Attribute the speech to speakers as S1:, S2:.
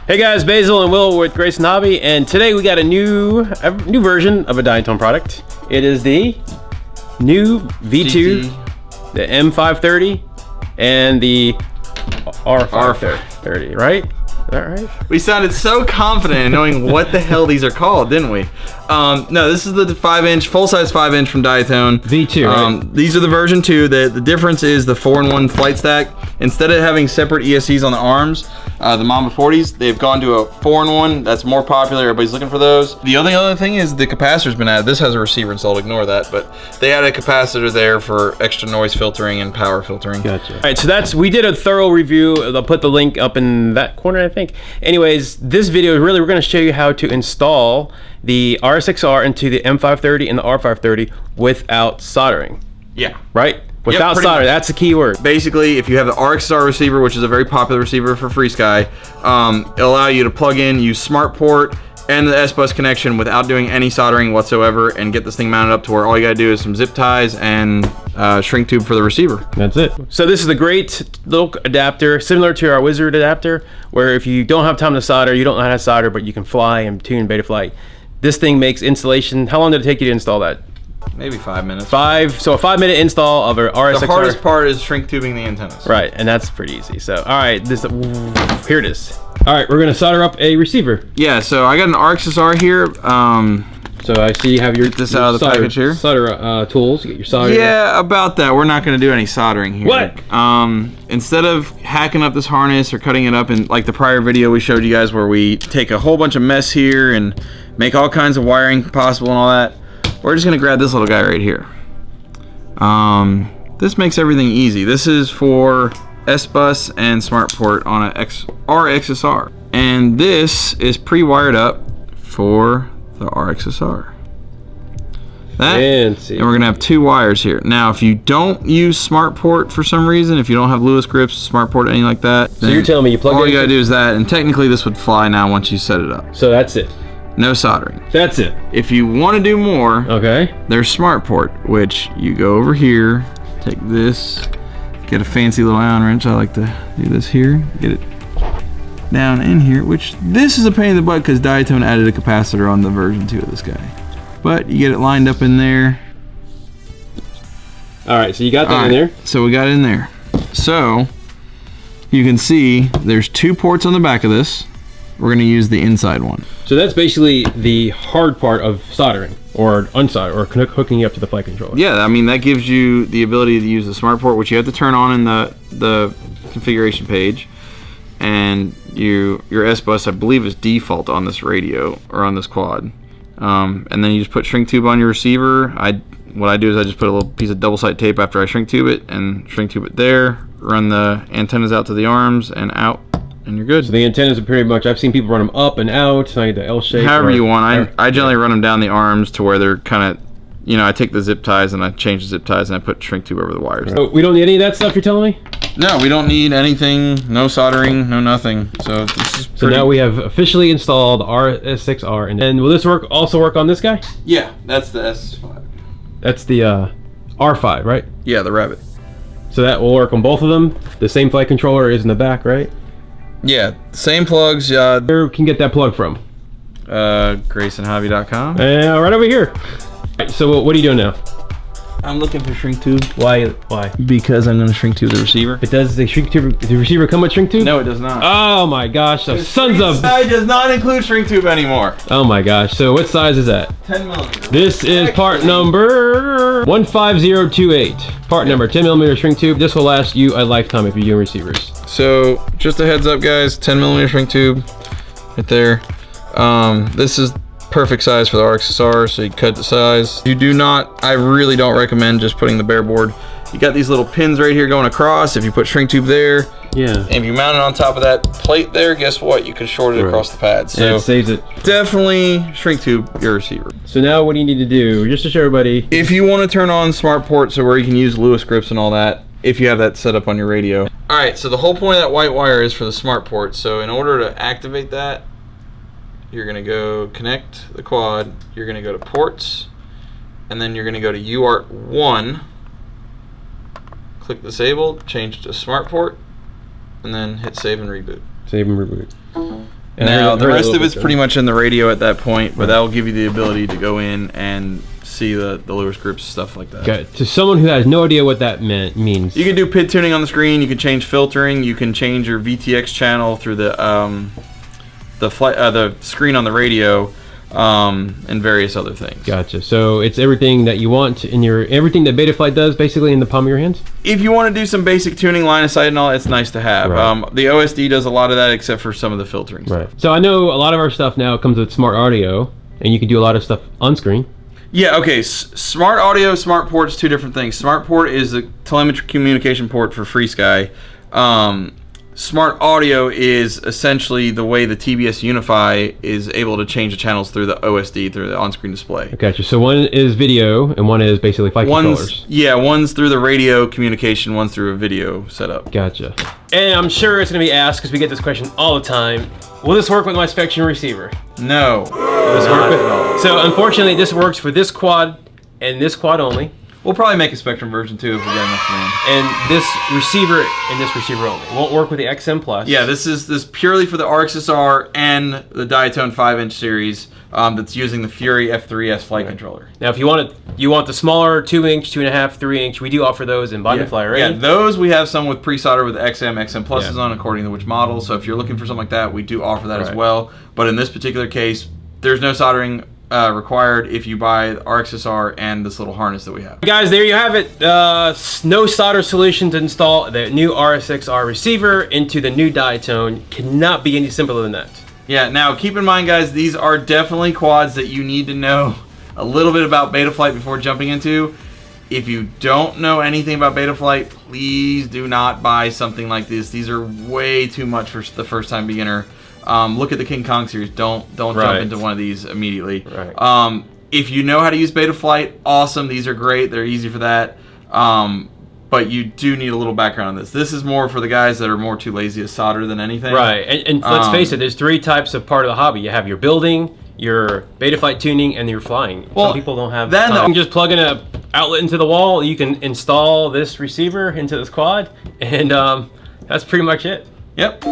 S1: Hey guys, Basil and Will with Grayson Hobby, and today we got a new version of a Diatone product. It is the Noob V2, the M530, and the R530, right? Is that right?
S2: We sounded so confident in knowing what the hell these are called, didn't we? No, this is the 5-inch, full-size 5-inch from Diatone.
S1: V2, right?
S2: These are the version 2. The difference is the 4-in-1 flight stack. Instead of having separate ESCs on the arms, the Mamba 40s, they've gone to a 4-in-1. That's more popular. Everybody's looking for those. The only other thing is the capacitor's been added. This has a receiver installed. Ignore that. But they added a capacitor there for extra noise filtering and power filtering.
S1: Gotcha. All right, so we did a thorough review. I'll put the link up in that corner, I think. Anyways, this video, really, we're going to show you how to install the R-SXR into the M530 and the R530 without soldering.
S2: Yeah.
S1: Right? Without soldering, that's the key word.
S2: Basically, if you have the R-XSR receiver, which is a very popular receiver for FrSky, it'll allow you to plug in, use smart port and the S-Bus connection without doing any soldering whatsoever, and get this thing mounted up to where all you gotta do is some zip ties and shrink tube for the receiver.
S1: That's it. So this is a great little adapter, similar to our Wizard adapter, where if you don't have time to solder, you don't know how to solder, but you can fly and tune Betaflight. This thing makes installation. How long did it take you to install that?
S2: Maybe 5 minutes.
S1: So a 5-minute install of an R-SXR.
S2: The hardest part is shrink tubing the antennas.
S1: Right, and that's pretty easy. So, all right, here it is. All right, we're gonna solder up a receiver.
S2: Yeah, so I got an R-XSR here.
S1: So I see you have your,
S2: get this out of the package here.
S1: Solder tools. You get your solder.
S2: Yeah, about that. We're not gonna do any soldering here.
S1: What?
S2: Instead of hacking up this harness or cutting it up in like the prior video we showed you guys where we take a whole bunch of mess here and make all kinds of wiring possible and all that, we're just gonna grab this little guy right here. This makes everything easy. This is for S-Bus and smart port on a R-XSR. And this is pre-wired up for the R-XSR. And we're gonna have 2 wires here. Now, if you don't use smart port for some reason, if you don't have Lewis grips, smart port, anything like that,
S1: so you're telling me you plug it in?
S2: All you gotta do is that, and technically this would fly now once you set it up.
S1: So that's it.
S2: No soldering.
S1: That's it.
S2: If you want to do more,
S1: okay,
S2: there's smart port, which you go over here, take this, get a fancy little Allen wrench. I like to do this here, get it down in here, which this is a pain in the butt because Diatone added a capacitor on the version 2 of this guy. But you get it lined up in there.
S1: All right, so you got that in there?
S2: So we got it in there. So you can see there's 2 ports on the back of this. We're gonna use the inside one.
S1: So that's basically the hard part of soldering or unsoldering or hooking you up to the flight controller.
S2: Yeah, I mean that gives you the ability to use the smart port, which you have to turn on in the configuration page, and your S-Bus I believe is default on this radio or on this quad, and then you just put shrink tube on your receiver. What I do is I just put a little piece of double-sided tape after I shrink tube it and shrink tube it there, run the antennas out to the arms and out, and you're good.
S1: So the antennas are pretty much, I've seen people run them up and out, so I get the L shape.
S2: However you want. I generally run them down the arms to where they're kind of, you know, I take the zip ties and I change the zip ties and I put shrink tube over the wires.
S1: So we don't need any of that stuff you're telling me?
S2: No, we don't need anything, no soldering, no nothing. So this is pretty...
S1: So now we have officially installed R-SXR, and then will this also work on this guy?
S2: Yeah, that's the S5.
S1: That's the R5, right?
S2: Yeah, the Rabbit.
S1: So that will work on both of them? The same flight controller is in the back, right?
S2: Yeah, same plugs.
S1: Where can you get that plug from?
S2: GraysonHobby.com.
S1: Right over here. Right, so what are you doing now?
S2: I'm looking for shrink tube.
S1: Why?
S2: Because I'm going to shrink tube the receiver.
S1: It does the shrink tube. Does the receiver come with shrink tube?
S2: No, it does not.
S1: Oh my gosh! So sons of.
S2: FrSky does not include shrink tube anymore.
S1: Oh my gosh! So what size is that?
S2: 10 millimeters.
S1: This is part number 15028. Part number 10 millimeter shrink tube. This will last you a lifetime if you're doing receivers.
S2: So just a heads up, guys. 10 millimeter shrink tube, right there. This is perfect size for the R-XSR, so you cut the size. You do not, I really don't recommend just putting the bare board. You got these little pins right here going across. If you put shrink tube there,
S1: yeah,
S2: and if you mount it on top of that plate there, guess what? You can short it across the pad. So
S1: yeah, it saves it.
S2: Definitely shrink tube your receiver.
S1: So now what do you need to do, just to show everybody?
S2: If you want to turn on smart port, so where you can use Lewis grips and all that, if you have that set up on your radio. All right, so the whole point of that white wire is for the smart port. So in order to activate that, you're gonna go connect the quad, you're gonna go to ports, and then you're gonna go to UART1, click disable, change it to smart port, and then hit save and reboot.
S1: Save and reboot.
S2: Now, the rest of it's pretty much in the radio at that point, but that will give you the ability to go in and see the lure scripts, stuff like that.
S1: Okay. To someone who has no idea what that means.
S2: You can do PID tuning on the screen, you can change filtering, you can change your VTX channel through the screen on the radio, and various other things.
S1: Gotcha. So it's everything that you want in everything that Betaflight does, basically in the palm of your hands.
S2: If you want to do some basic tuning, line of sight, and all, it's nice to have.
S1: Right.
S2: The OSD does a lot of that, except for some of the filtering stuff.
S1: Right. So I know a lot of our stuff now comes with smart audio, and you can do a lot of stuff on screen.
S2: Yeah, okay. Smart audio, smart port's two different things. Smart port is the telemetry communication port for FrSky. Smart audio is essentially the way the TBS Unify is able to change the channels through the OSD, through the on-screen display.
S1: Gotcha. So one is video, and one is basically flight controllers.
S2: Yeah, one's through the radio communication, one's through a video setup.
S1: Gotcha. And I'm sure it's going to be asked, because we get this question all the time, will this work with my FrSky Receiver?
S2: No.
S1: Will this work with? So unfortunately, this works for this quad and this quad only.
S2: We'll probably make a Spectrum version too if we get enough demand.
S1: And this receiver and this receiver only. It won't work with the XM Plus.
S2: Yeah, this is purely for the R-XSR and the Diatone 5-inch series that's using the Fury F3S flight controller.
S1: Now, if you want the smaller 2-inch, 2.5, 3-inch, we do offer those in Body Flyer.
S2: Yeah, those we have some with pre-solder with XM Pluses on, according to which model. So if you're looking for something like that, we do offer that as well. But in this particular case, there's no soldering required if you buy the R-XSR and this little harness that we have.
S1: Guys, there you have it. No solder solution to install the new R-SXR receiver into the new Diatone. Cannot be any simpler than that.
S2: Yeah, now keep in mind, guys, these are definitely quads that you need to know a little bit about Betaflight before jumping into. If you don't know anything about Betaflight, please do not buy something like this. These are way too much for the first-time beginner. Look at the King Kong series. Don't jump into one of these immediately.
S1: Right.
S2: If you know how to use Betaflight, awesome. These are great. They're easy for that. But you do need a little background on this. This is more for the guys that are more too lazy to solder than anything.
S1: Right. And let's face it, there's three types of part of the hobby. You have your building, your Betaflight tuning, and your flying.
S2: Well,
S1: some people don't have time. You can just plug in an outlet into the wall. You can install this receiver into this quad, and that's pretty much it.
S2: Yep.